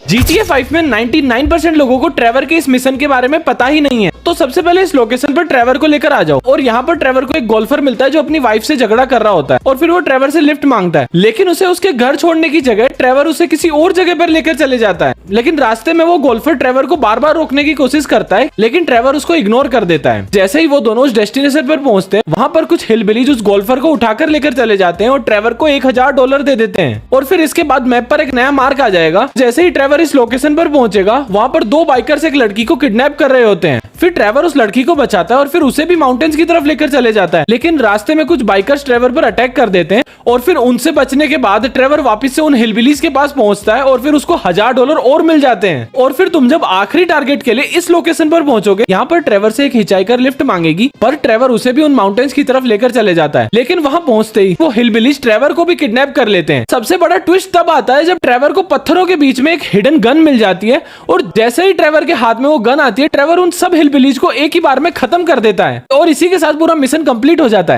GTA 5 में 99% लोगों को ट्रेवर के इस मिशन के बारे में पता ही नहीं है। तो सबसे पहले इस लोकेशन पर ट्रेवर को लेकर आ जाओ और यहाँ पर ट्रेवर को एक गोल्फर मिलता है जो अपनी वाइफ से झगड़ा कर रहा होता है और फिर वो ट्रेवर से लिफ्ट मांगता है, लेकिन उसे उसके घर छोड़ने की जगह ट्रेवर उसे किसी और जगह पर लेकर चले जाता है। लेकिन रास्ते में वो गोल्फर ट्रेवर को बार बार रोकने की कोशिश करता है, लेकिन ट्रेवर उसको इग्नोर कर देता है। जैसे ही वो दोनों उस डेस्टिनेशन पर पहुंचते हैं, वहां पर कुछ हिलबिलीज उस गोल्फर को उठाकर लेकर चले जाते हैं और ट्रेवर को $1000 दे देते हैं। और फिर इसके बाद मैप पर एक नया मार्क आ जाएगा। जैसे ही ट्रेवर इस लोकेशन पर पहुंचेगा, वहां पर दो बाइकर्स एक लड़की को किडनैप कर रहे होते हैं। फिर ट्रेवर उस लड़की को बचाता है और फिर उसे भी माउंटेन्स की तरफ लेकर चले जाता है, लेकिन रास्ते में कुछ बाइकर्स ट्रेवर पर अटैक कर देते हैं और फिर उनसे बचने के बाद ट्रेवर वापस से उन हिलबिलीज के पास पहुंचता है और फिर उसको $1000 और मिल जाते हैं। और फिर तुम जब आखिरी टारगेट के लिए इस लोकेशन पर पहुंचोगे, यहाँ पर ट्रेवर से एक हिचाइकर लिफ्ट मांगेगी, पर ट्रेवर उसे भी उन माउंटेन्स की तरफ लेकर चले जाता है। लेकिन वहां पहुंचते ही वो हिलबिलीज ट्रेवर को भी किडनैप कर लेते हैं। सबसे बड़ा ट्विस्ट तब आता है जब ट्रेवर को पत्थरों के बीच में एक हिडन गन मिल जाती है और जैसे ही ट्रेवर के हाथ में वो गन आती है, ट्रेवर उन सब हिलबिलीज को एक ही बार में खत्म कर देता है और इसी के साथ पूरा मिशन कंप्लीट हो जाता है।